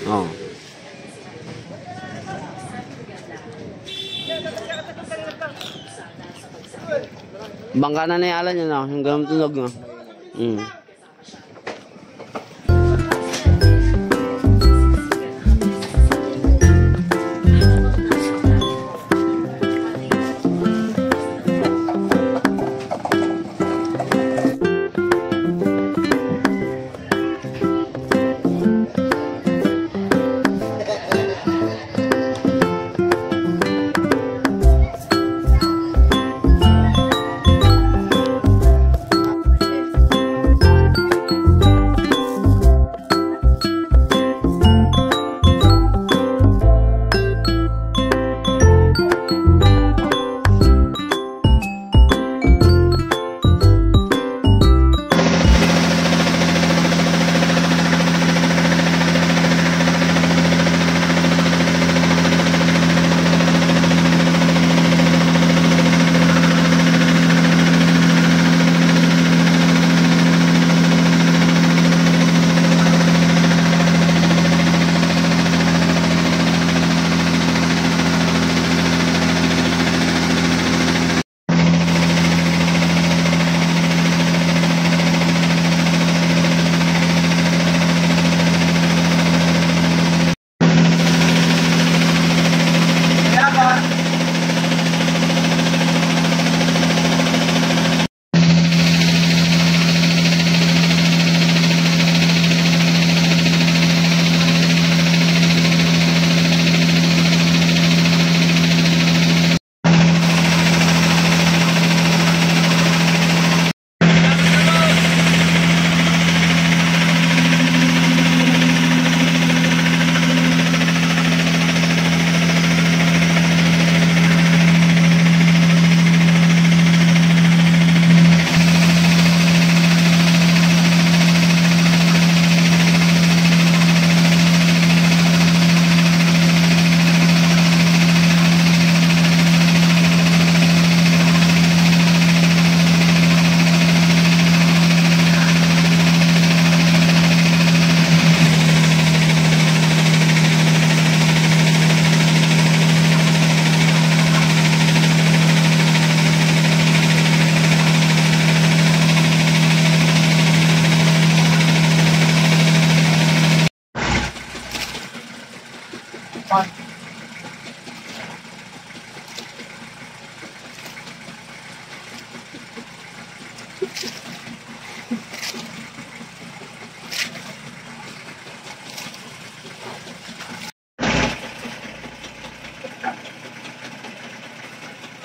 Oh. Bangka na nayalan yun, yung ganun tunog, no?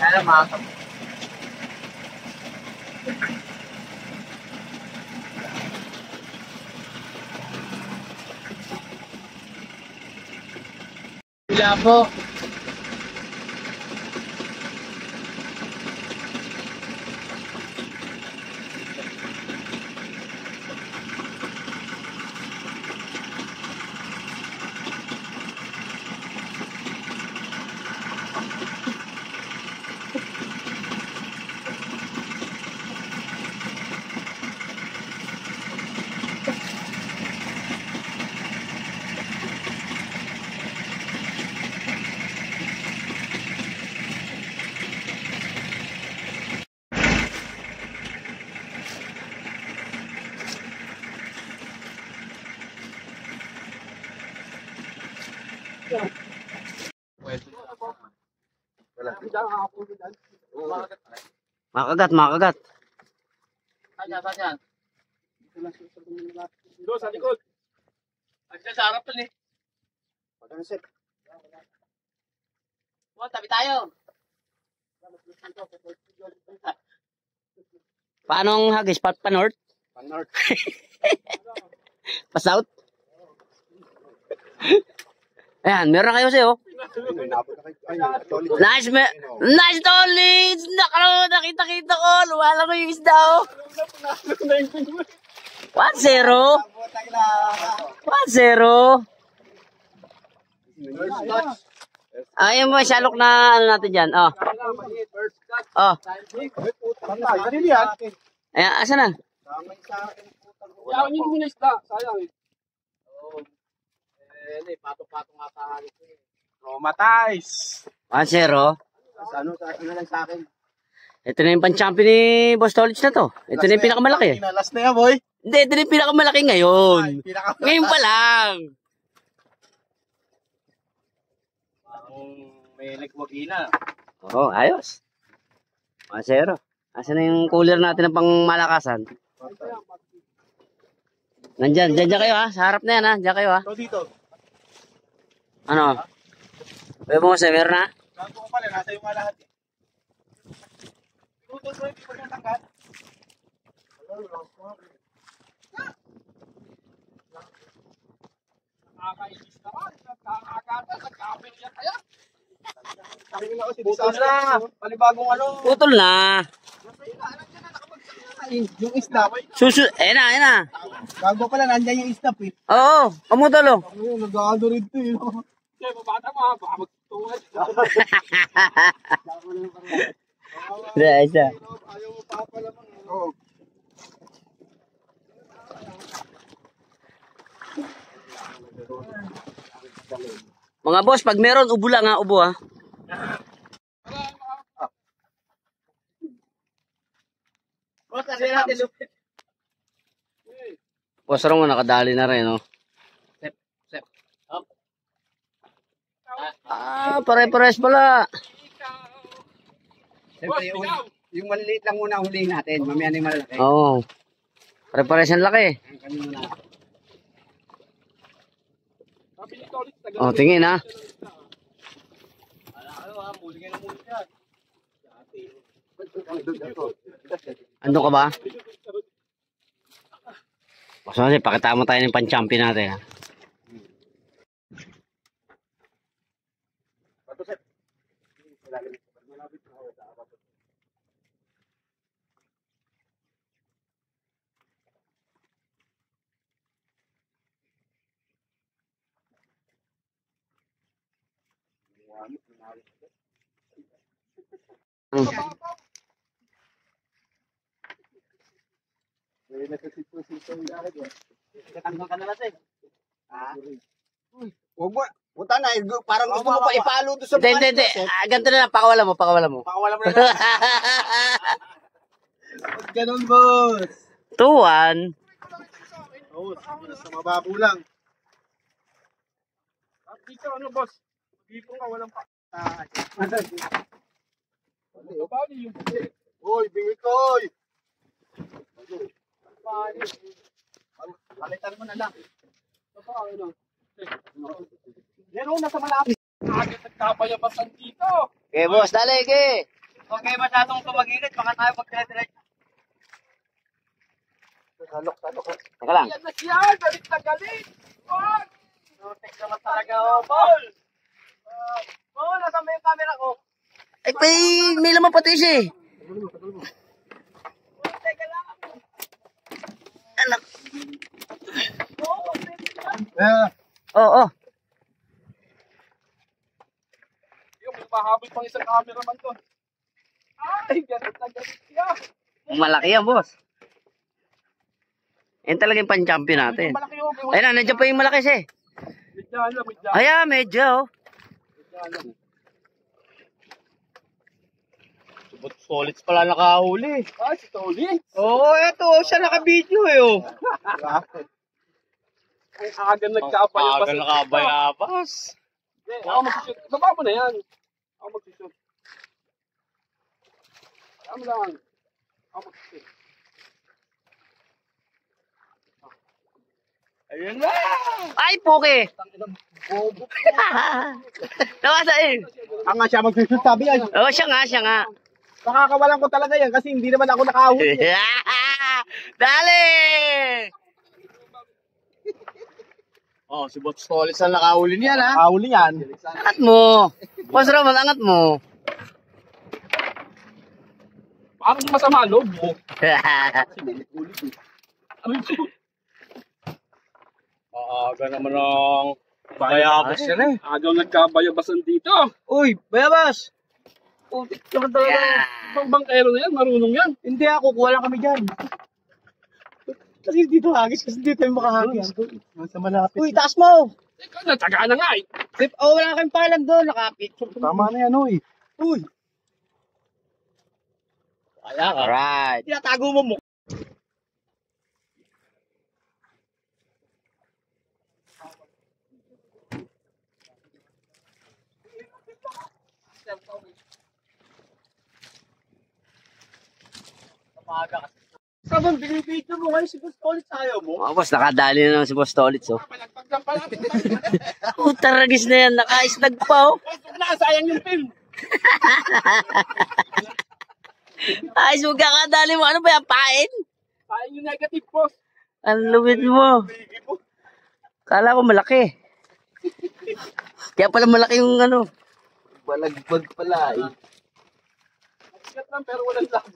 Salamat. Wala po. Makagat, makagat. Saan? Doon sa likod. Andiyan sa harap dun eh. Pag-ansip. Tabi tayo. Paano ang hagis? Pa-north? Pan-north. Pa-south? Ayan, meron kayo sa'yo. Nice, nice tolits! Nakita-kita ko. Luwala ko yung isda, oh. 1-0. 1-0. Ayun mo, salok na ano natin dyan. Oh. Oh. Ayan, asa na? Yawan yung muna isda. Sayang eh. Eh, pato-pato nga sa halit ko eh. Traumatize. 1-0. Ano lang sa akin? Ito na yung pan-champion ni Boss Tolich na to. Ito na yung pinakamalaki. Last na yan, boy. Hindi, ito na yung pinakamalaki ngayon. Pinaka- Ngayon pa lang. May nagwagina. Oo, ayos. 1-0. Asan na yung cooler natin ng pangmalakasan? Nandyan, dyan kayo ha. Sa harap na yan ha. Dyan kayo ha. So dito. Ano? Pwede mo sa meron na? Gago ko pala, nasa yung nga lahat eh. Tutol mo, hindi ko nang tanggal. Nakakainis naman. Nakakagatan. Nagkapil yan kaya. Putol na. Palibagong ano. Putol na. Yung isnap. Ayan na, ayan na. Gago pala, nandyan yung isnap eh. Oo, pamutol oh. Ano, nag-aado rin ito eh. Kaya mabata mo. Baka magtutungan. Isa. Ayaw mo pa pala mang. Oo. Mga boss, pag meron, ubo lang ha, ubo ha. Boss, kasi natin lupit. Boss Rongo, nakadali na rin, oh. Sep. Pare-pares pala. Siyempre, yung maliliit lang muna hulihin natin. Mamaya na yung malalaki. Oo. Pare-pares ang laki. Kami muna. Sabi ni Tolit, Oh, tingin ha. ano ha, muli ka na muli yan. Ando ka ba? Boss Rongo, pakita mo tayo ng pan-champion natin ha. Katanggal ka na lang eh. Huwag mo. Punta na. Parang gusto mo pa ipalo doon sa Hindi. Ganito na lang, pakawalan mo. Pakawala mo na lang. Ganun, boss. 2-1. Oo, sa mababo lang. Dito ano boss? Dito nga walang pa. Uy, bingit ko, oy. Palitan mo na lang. Meron nasa malapit. Agad nagkapayabasan dito. Okay, boss, dali, okay. Okay, masyadong tumagilid. Baka tayo magtire-dire. Talok. Teka lang. Yan na siya. Galit na galit. Wag! Notek naman talaga, oh, Paul. Paul, nasan ba yung camera ko? Ay, may laman pati siya eh. Teka lang. Anak. Eh, Oo. Yung may mahabol pang isang cameraman to. Ay, galit na galit siya. Malaki yan, boss. Yan talaga yung pan-champion natin. Malaki yung Ayun na, nandiyan pa yung malaki siya eh. medya. Ayan, medyo. Solid pala nakahuli. Ah, si Toli. Oo, eto. Siya naka-video eh. Oh. Ay, aga nagkabayabas. Aga nakabayabas. Ako mag-shoot. Baba mo na yan. Ako mag-shoot. Alam lang. Ako mag-shoot. Ayun na. Ay, poke. Nawasa eh. ang nga siya magsushoot sabi ay. Oo, siya nga. Nakakawalan ko talaga yan kasi hindi naman ako nakahuli. Dali! Oh, si Bots Tolis ang nakahuli niyan, ha? Nakahuli yan. Angat mo. Boss Ramon, angat mo. Parang masama loob mo. Aga naman ang bayabas yan eh. Agaw nagkabayabasan dito. Uy, bayabas. Putik naman talaga. Pang bangkero na yan, marunong yan. Hindi ako, kuha lang kami dyan. Kasi dito hagis, kasi dito yung makahagis. Sa malapit. Uy, taas mo! Ikaw na, taga na nga eh. Oh, wala kayong palag doon. Nakapit. Tama na yan, oy. Uy. Kaya ka. Alright. Tinatago mo. Sabang binibidyo mo ngayon si Boss Tolit sa ayaw mo? Mga boss, nakadali na naman si Boss Tolitz, oh. Palagpag lang pala. Taragis na yan. Naka-isdag pa, oh. Na, sayang yung film. Ayos mo kakadali mo. Ano ba yan? Pain? Sayang yung negative boss. Ang lumit mo. Kala ko malaki. Kaya pala malaki yung ano. Balagbag pala eh. Sikat lang pero walang laban.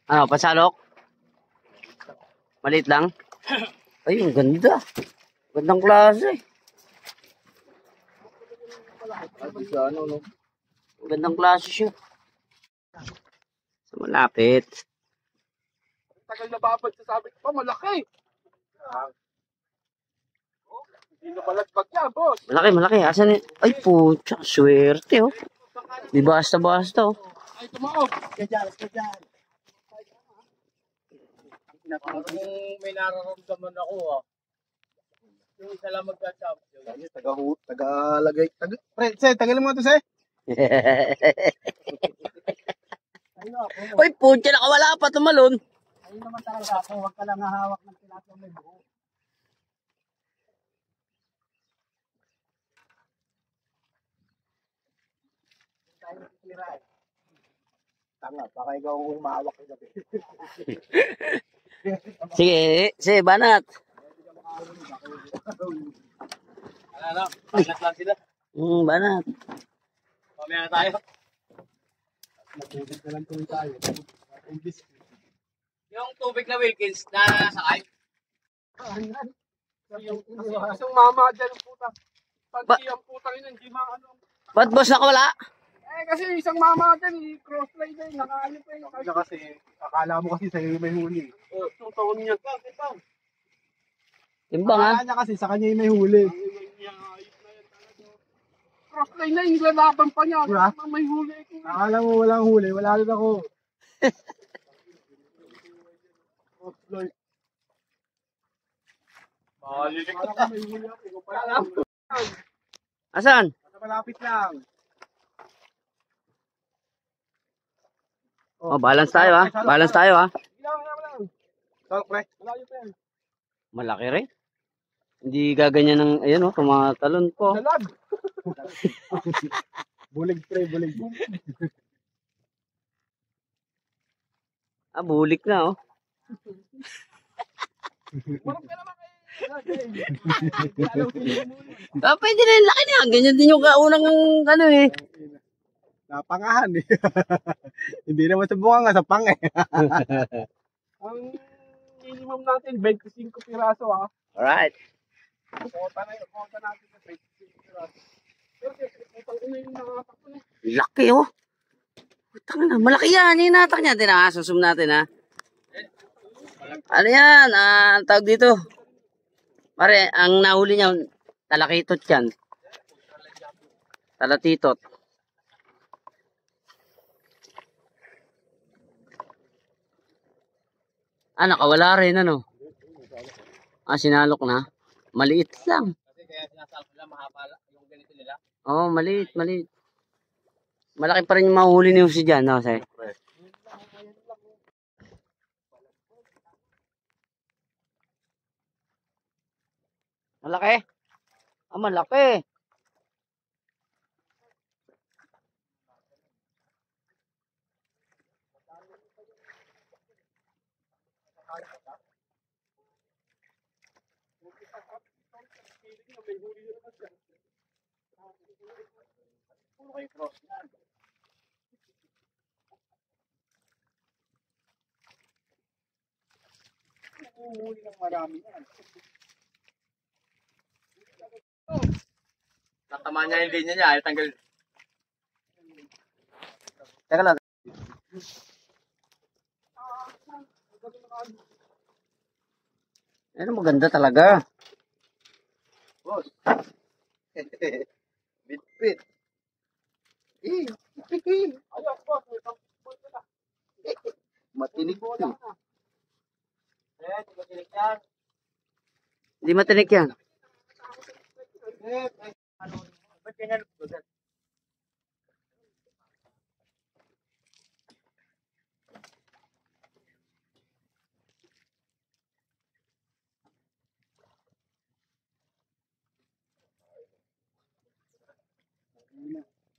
Ano, pasalok? Maliit lang? Ay, ang ganda. Gandang klase. Ang gandang klase siya. Sa malapit. Tagal na babad sa sabi ko pa, malaki. Hindi na malagpag yan, boss. Malaki, malaki. Asan yun? Ay, putya. Swerte, oh. Di basta-basta, oh. Ay, tumaob. Kaya dyan. Kung may nararamdaman ako, yung isa lang magka-champion. Tagalagay. Pre, tagalin mo ito, Se. Uy, putya. Nakawala pa tumalon. Ayun naman talaga ako, huwag ka lang hahawak ng tilapia may buo. Tayo tira eh. Tanga, baka ikaw ang umahawak ng gabi. Sige, banat. Ano, pangat lang sila. Banat. Mamaya na tayo. Matubig na lang tuloy tayo. Yung tubig na Wilkins na sakay. Isang mama dyan ang puta. Pag ang puta yun, hindi maano. Ba't boss nakawala? Kasi isang mama dyan, cross-line na yun, nakaano pa yun. Kasi, akala mo kasi sa'yo may huli. Yung taon niya. Timbang, ha? Akala niya kasi sa kanya yung may huli. Cross-line na yun, lalaban pa niya. May huli. Akala mo walang huli, wala rin ako. Cross-line. Akala ko may huli ako. Ikaw pala lang. Asan? Malapit lang. Oh, balance tayo, ha? Balance tayo, ha? Lang. Salok, pre. Malayo pa yan. Malaki rin. Hindi gaganyan ng, ayan, oh, tumatalon po. Dalag. Bulig, pre, bulig. Bulik na, oh. Marap ka naman Pwede na yung laki niya. Ganyan din yung kaunang, ano, eh. Napangahan eh. Hindi naman sa bunga nga, sa pang eh. Ang minimum natin, 25 piraso ha. Alright. Kota natin sa 25 piraso. Pero itang ina yung nakatak ko na. Laki, oh. Tanga na, malaki yan. Hinatak niya. Susum natin, ha. Ano yan? Ang tawag dito. Pare, ang nahuli niya, talakitot yan. Talatitot. Ah, nakawala rin, ano? Ah, sinalok na. Maliit lang. Kasi kaya sinasabi nila mahaba yung ganito nila. Oo, maliit, maliit. Malaki pa rin yung mahuli ni Jose dyan, no, say? Malaki? Ah, malaki. Uhuli ng marami yan. Natama niya yung linya niya, ayaw tanggal. Teka lang. Ano, maganda talaga. Boss. Bit-bit. Ayos, boss. May pang-pulpo na. Matinig po. Matinig yan. Hindi matinik yan. Ba't ganyan?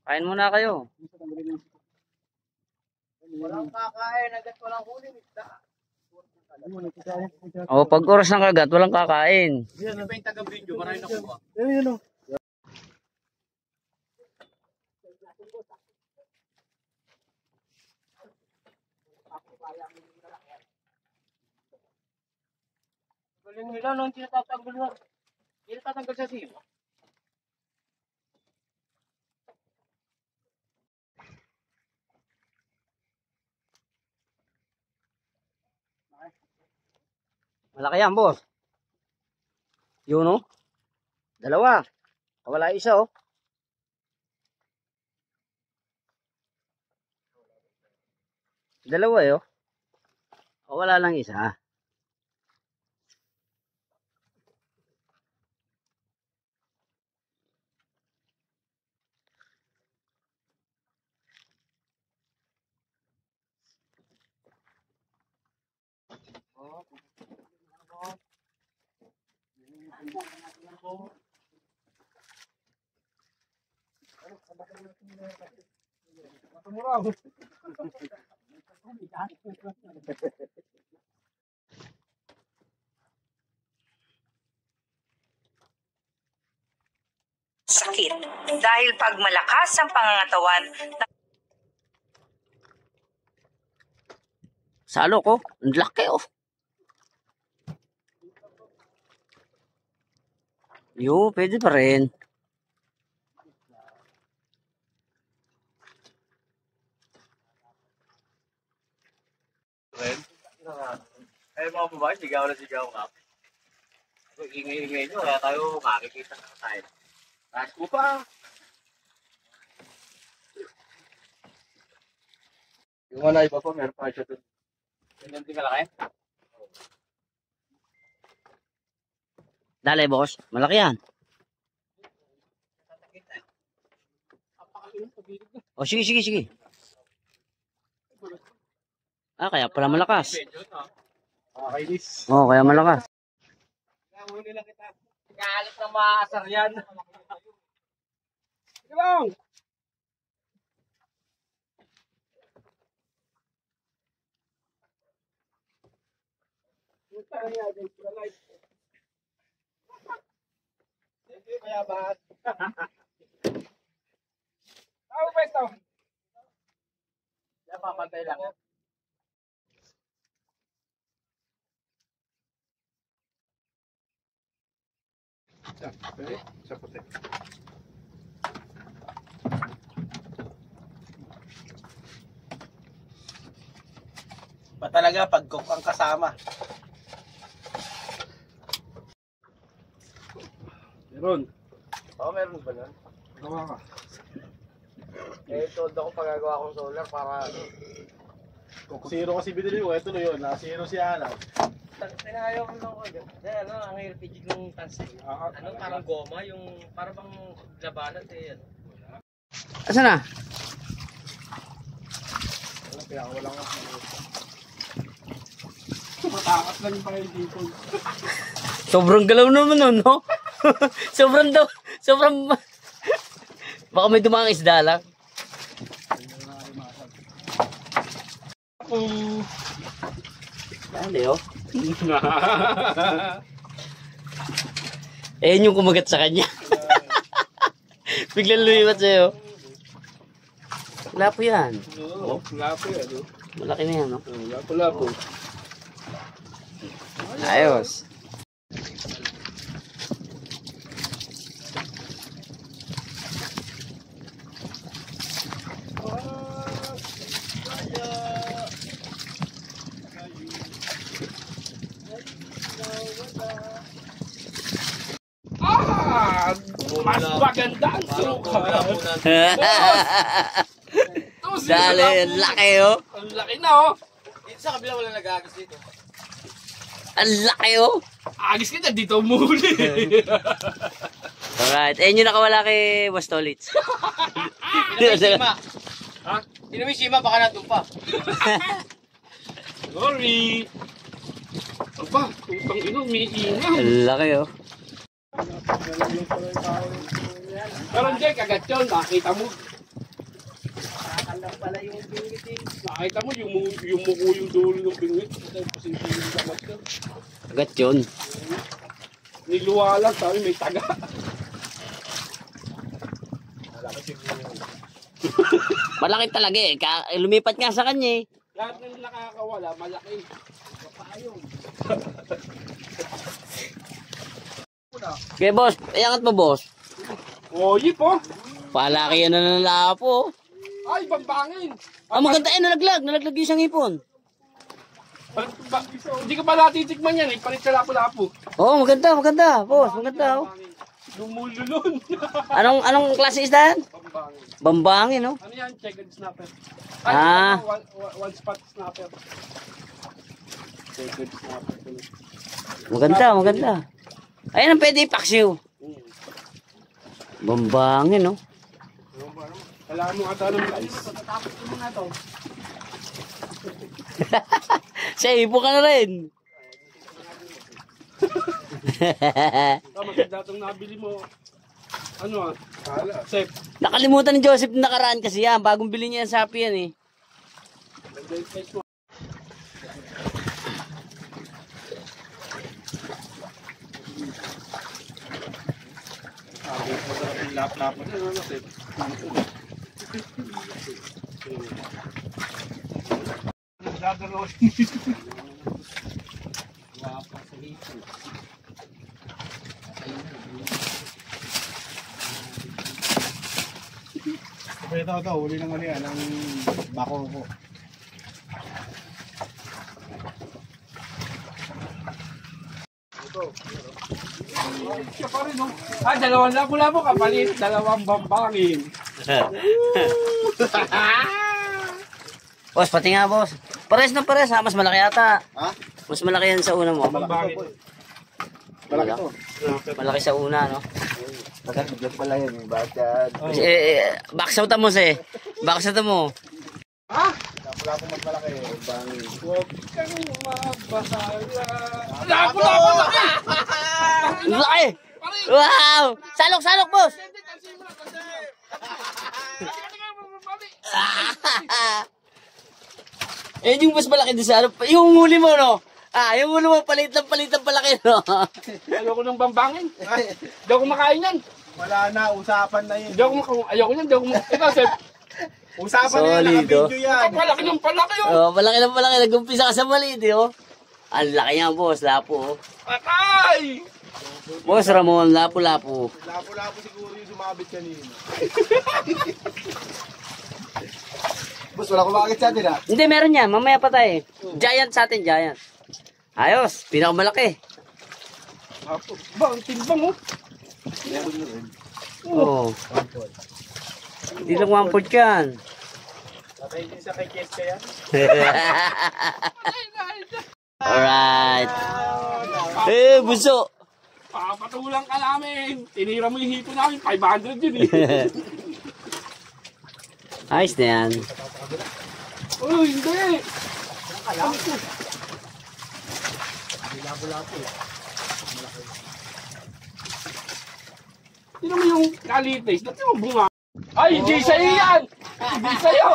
Kain muna kayo. Walang kakain, agad walang huli. O, pag oras ng kagat, walang kakain. Yan ba yung taga-video? Maraming nakuha. Ayun, o. Galing nila, no? Hindi natatanggal na. Hindi natatanggal sa siyo. Malaki yan, boss. Yun, oh. Dalawa. Wala isa, oh. Dalawa, eh, oh. Wala lang isa. Tumuraw. Sakit dahil pag malakas ang pangangatawan. Salo ko. Ang laki, oh. Yo, pwede pa rin. Eh, mga babae, sigaw na sigaw nga. Ingay-ingay nyo, kaya tayo makikita na tayo. Taas ko pa. Yung wala iba pa, meron pa siya doon. Ganyan din kalaki? Dali, boss. Malaki yan. O, sige, sige, sige. Ah, kaya pala malakas. Nakakainis. Oo, kaya malakas. Huli lang kita. Galit na maasar yan. Sige lang. Kaya ba? Tao ba ito? Kaya papantay lang. Ba talaga pag cook ang kasama? Meron. Oo, meron ba nun? Gawa ka. Eh, todo ako pagagawa kong solar para Kung zero kasi binili mo, ito na yun. Naka-zero si Alan. Pinahayaw ko lang ko. Ano, ang RPG ng tansi. Ano, parang goma, yung parang bang labanan eh. Ano. Asa na? Wala nga. Matakas lang pa kayo dito. Sobrang galaw naman nun, no? sobrang... Baka may dumang isda lang. Dali, oh. Eh, yung kumagat sa kanya. Biglang lumipat sa'yo. Lapo yan. Oo, lapo yan. Malaki na yan, no? Lapo-lapo. Ayos. Mas maganda ang suka. Dali, ang laki, oh. Ang laki na, oh. Dito sa kabila wala nag-agos dito. Ang laki, oh. Agis ka na dito muli. Alright. Ayun yung nakawala kay Boss Tolits. Sima. Ha? Sino may sima? Baka natong pa. Sorry. Aba, utang ino, may ingaw. Ang laki, oh. Pero hindi, kagat yun. Nakita mo. Nakakandang pala yung bingit. Nakita mo yung muko yung dulo ng bingwit. Kasi yung kagat yun. Agad yun. Niluwa lang, sabi may taga. Malaki talaga, eh. Lumipat nga sa kanya, eh. Lahat ng nakakawala, malaki. Kapayong. Okay, boss. Iangat mo, boss. Oye po. Palaki yan na nalapo. Ay, bambangin. Ah, maganda, eh. Nalaglag yung isang ipon. Hindi ka pa natitikman yan, eh. Palit sa lapo-lapo. Oh, maganda, boss. Maganda, oh. Lumululun. Anong klase isda yan? Bambangin. Bambangin, no? Ano yan? Checkered snapper. Ah. One spot snapper. Checkered snapper. Maganda. Ayan ang pwede ipaksiw. Bambangin, no? Kailangan mo ata ng guys. Tapos ko muna to. Sa ipo ka na rin. Maganda itong nabili mo. Ano ah? Sep. Nakalimutan ni Joseph na nakaraan kasi yan. Bagong bili niya yung sapi yan, eh. Lap-lap mo na, ano, Sep? Nagdadalaw. Wapa sa hito. Ito, huli ng ano yan, ng bako ko. Siya pa rin, no? Ah, dalawang lapo-lapo kapalit, dalawang bambangin. Boss, pati nga, boss. Pares na pares, ha? Mas malaki ata. Ha? Mas malaki yan sa una mo. Bambangin. Malaki to. Malaki sa una, no? Maganda pala yun. Bakit? Backsoutan mo, se. Backsoutan mo. Ha? Wala akong mas malaki. Bangin. Huwag kang mabahala. Lapo-lapo na ka! Ang laki! Wow! Salok, boss! Eh, yung mas malaki din sa ano. Yung huli mo, no? Ah, yung huli mo, palit ng palaki, no? Ayoko ng bambangin. Hindi ako makain yan. Wala na. Usapan na yun. Hindi ako makain. Ayoko yan. Hindi ako makain. Ito, Sep. Usapan na yun. Solido. Naka-video yan. Palaki ng palaki yun. Oh, malaki na malaki. Nag-umpisa ka sa maliit, eh, oh. Ang laki niya, boss. Lapo, oh. Patay! Boss Ramon, lapo-lapo. Lapo-lapo siguro yung sumabit kanina. Boss, wala akong makakit sa atin, ha? Hindi, meron yan. Mamaya pa tayo. Giant sa atin, giant. Ayos. Pinakamalaki. Ba, ang timbang, oh. Meron na rin. Oo. Hindi lang 1/4 yan. Patay din sa kay Kes kaya. Alright. Eh, bunso. Papatulang ka namin. Tinira mo yung hipo namin. 500 yun eh. Ayos na yan. Oh, hindi. Tingnan mo yung kalitis. Dati mo bunga. Ay, hindi sa'yo yan! Hindi sa'yo!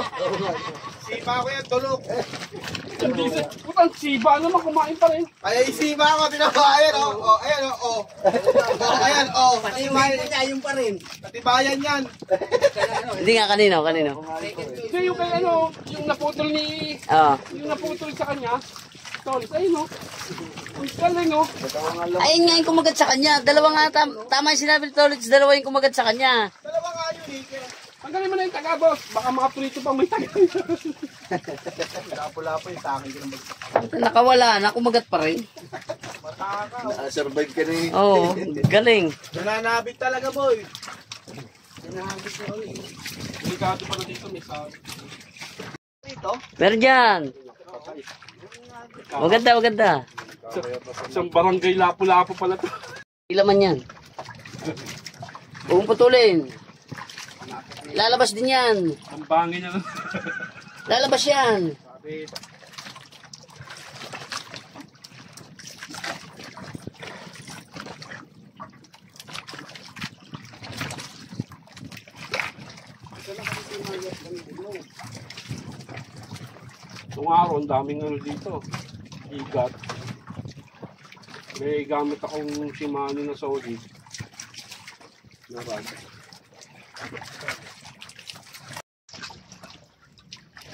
Sipa ko yan, tulog. Hindi sa'yo. Putang siba naman, kumain pa rin. Ay, sipa ko, tinapa. Ayan, oh. Oh, ayan, oh. Oh, ayan, oh. Patibayan niya, yung pa rin. Patibayan yan. Hindi nga kanino. Hindi yung kay ano, yung naputol ni... Oo. Yung naputol sa kanya. Tol, sa'yo no? Ang galing no? Ayun nga yung kumagat sa kanya. Dalawa nga, tama yung sinabi ni Tolits, dalawa yung kumagat sa kanya. Dalawa nga yun, eh. Ang galing mo na yung taga, boss. Baka mga prito pang may taga. Lapo-lapo yung sa akin. Nakawala na, kumagat pa rin. Survive ka na eh. Oo, galing. Nananabit talaga, boy. Delikado pa na dito, may sabi. Meron dyan. Maganda. Isang barangay lapo-lapo pala to. Ilaman yan. Huwag putulin. Lalabas din yan. Ang bangin niya lang. Lalabas yan. Itong araw, ang daming ano dito. Igat. May gamit akong Shimano na solid. Narag.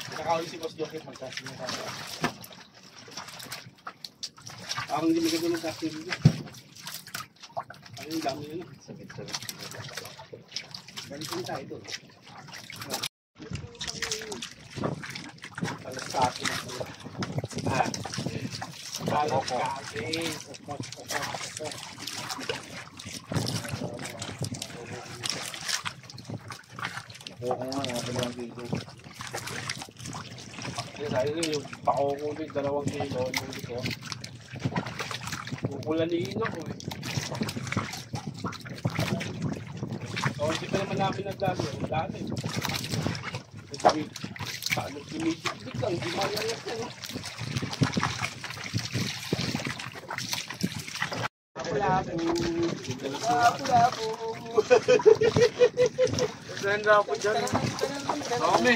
Nakakawin si Boss Jockey magkasi niya. Parang hindi maganda ng casting dito. Ang dami yun. Balikin tayo doon. Alas kasi. Alas kasi. Oo nga, mga dito. Dahil yung pakoko din, 2 kilo. Yung ko. Pupulaliin ako eh. So, hindi pa naman namin nagdami. Ang dami. Paano tumitik lang, hindi malayas na. Lapo-lapo. Saan lapo dyan? Dami.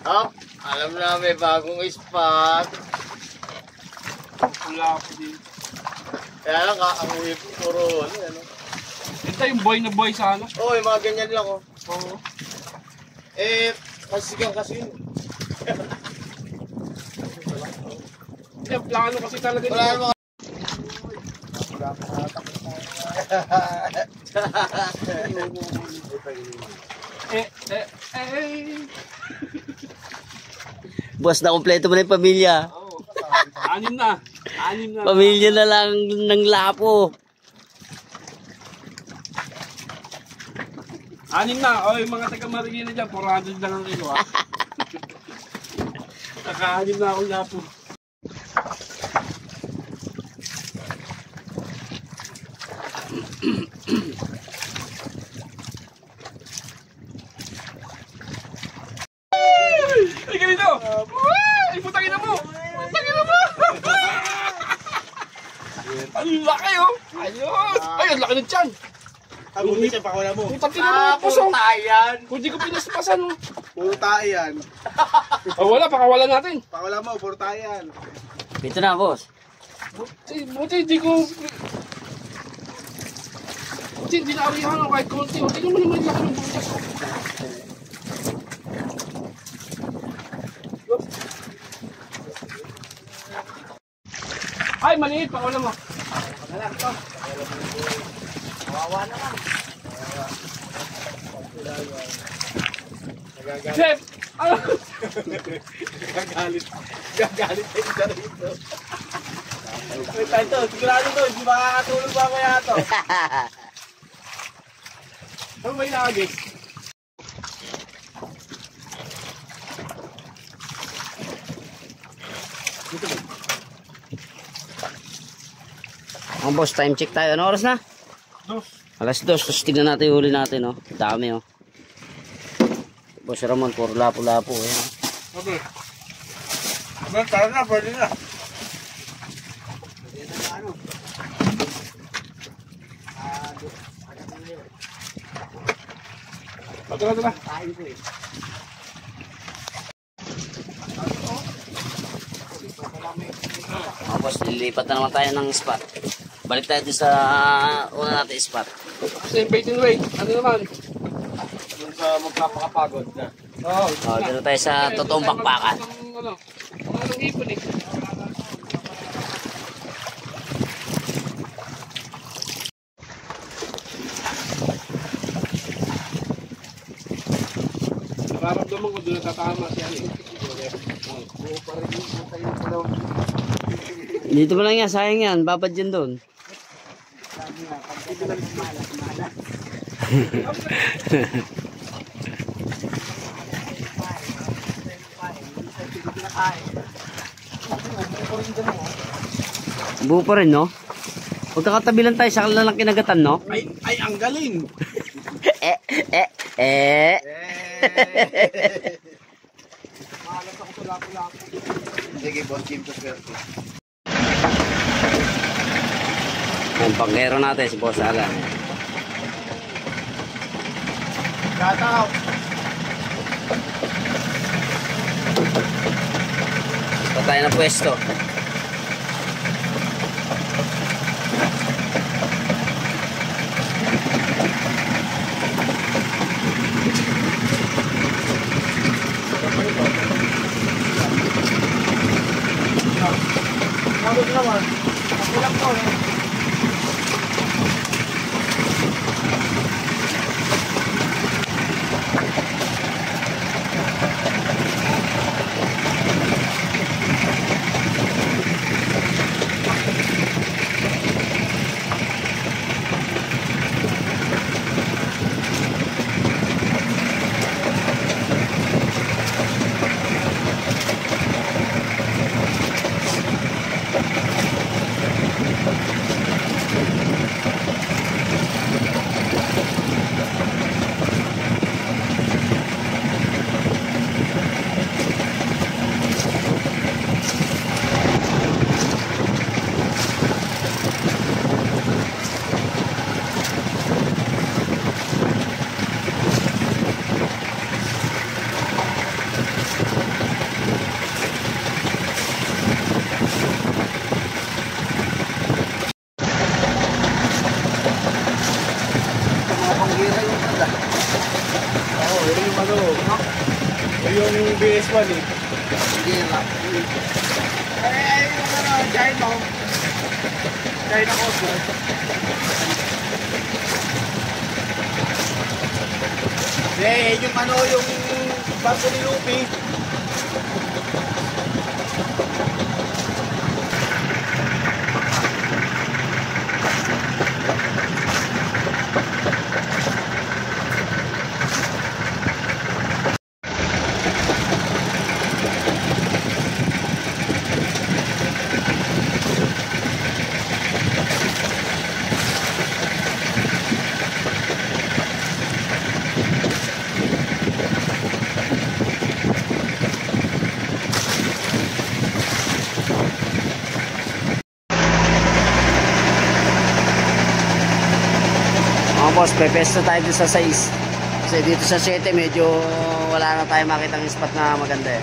Up, alam na may bagong spot. Wala ako din. Kaya lang, ang hipo, puro ano. Ito yung boy na boy sana. Oo, yung mga ganyan lang, oh. Oo. Eh, pasigang kasi yun. Hindi, plano kasi talaga Wala yun. naman. Boss, na kompleto mo na yung pamilya. Oo. Anim na. Pamilya na lang ng lapo. Anim na. O, yung mga taga-Marikina dyan, 400 lang ang kilo, ha? Naka-anim na akong lapo. Ay, ganito! Ay, putangin na mo! Putangin na mo! Ang laki, oh! Ayos! Ay, ang laki ng tiyan! Abuti siya, pakawala mo. Putang ina mo, pusong! tayan. Kung di ko pinaspasan, oh! Puro tayan. Oh, wala, pakawalan natin. Pakawala mo, puro tayan. Dito na, boss. Buti, di ko... Buti, di naarihan ako kahit konti. Hindi naman naman laki ng butas, oh. Ay, maliit, pakawalan mo. Kawawa naman. Chef! Ano? Gagalit. Gagalit tayo sa rito. Wait tayo to, sigurado to, hindi makakatulog ba kaya to? Ano ba ilagay? Ang boss, time check tayo. Ano oras na? Dos. Alas 2. Tapos tignan natin yung huli natin, oh. Dami, oh. Boss Ramon, puro lapo-lapo, eh. Okay. Tara na, pwede na. Tara. Mga boss, lilipat na naman tayo ng spot. Balik tayo din sa una natin spot. Same bait and weight. Ano naman? Yung sa magpapakapagod na. Oo. Oh, dito tayo sa totoong bakbakan. Ano? Anong ipon eh? Nararamdaman ko doon natatama siya eh. Dito mo lang yan, sayang yan. Babad yan doon. Buo pa rin, no? Pagkakatabi lang tayo, sakal na lang kinagatan, no? Ay, ang galing! Mahalas ako sa lapo-lapo. Sige, boss, Jim, to swerte. Ang pangkero natin, si Boss Alan. Shout out! Ito tayo na pwesto. Ano naman? Ako lang to eh. Yung BS1 eh. Hindi lang. Yung ano, China. China Coast Guard. Yung ano, yung barko ni Lupi. Mga boss, pepesto tayo dito sa 6. Kasi dito sa 7 medyo wala na tayo makitang spot na maganda eh.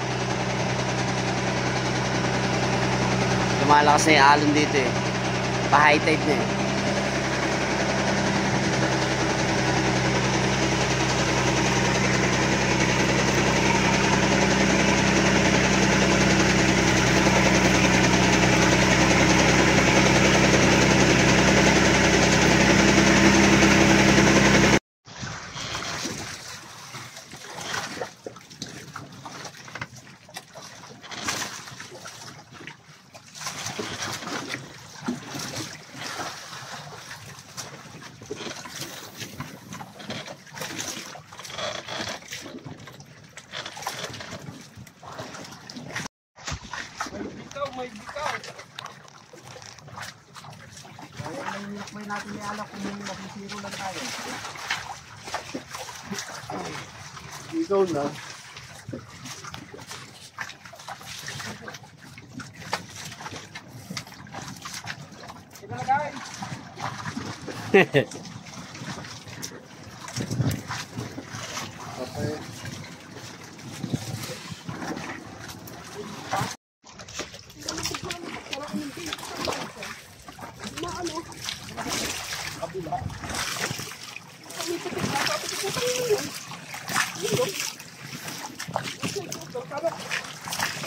Lumalakas na yung alon dito eh. Pa-high tide na eh. may bitaw. Kaya may natin may alak kung may masisiro lang tayo. Ikaw na. Ikaw guys. Okay.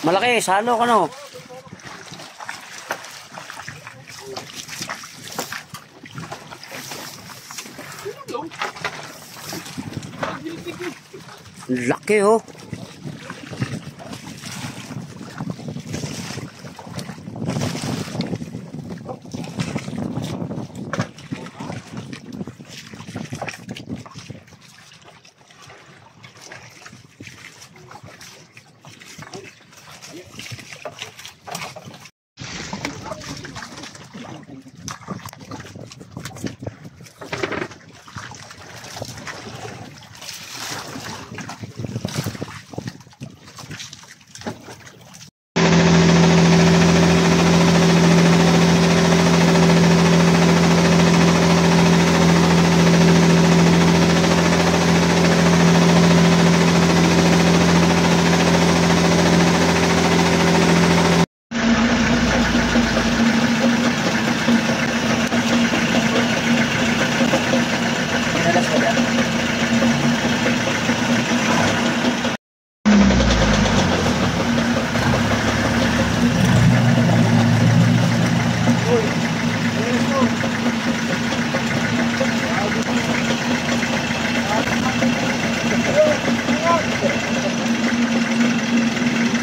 Malaki, salo ka no. Laki oh.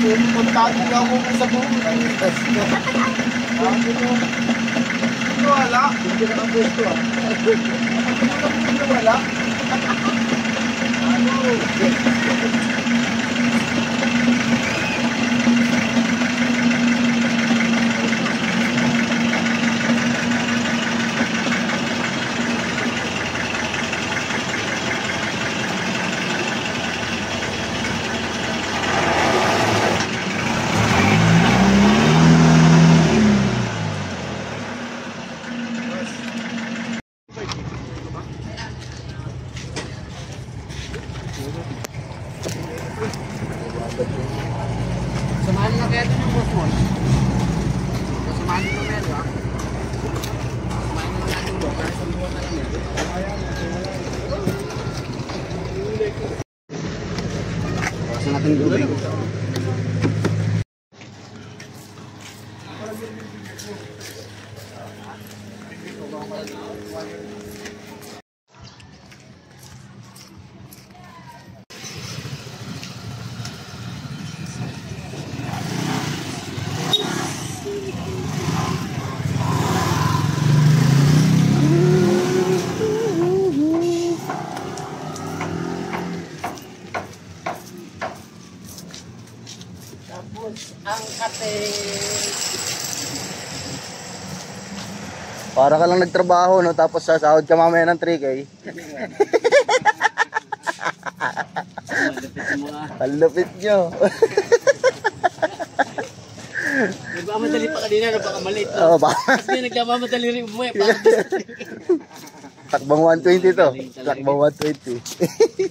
Puntahan niya ako sa buong. Wala. Hindi na ang gusto. Wala. Samahan na kaya ito yung boss mo. Samahan nyo na ito ha. Samahan nyo na natin ito. Kaya sa buwan na lang ito. Bawasan natin yung tubig. Ang kate. Para ka lang nagtrabaho, no? Tapos sasahod ka mamaya ng 3K. Ang lupit nyo. Nagmamadali pa kanina, napakamalit. Oo ba? Kasi nagmamadali rin mo eh. Takbang 120 to. Takbang 120.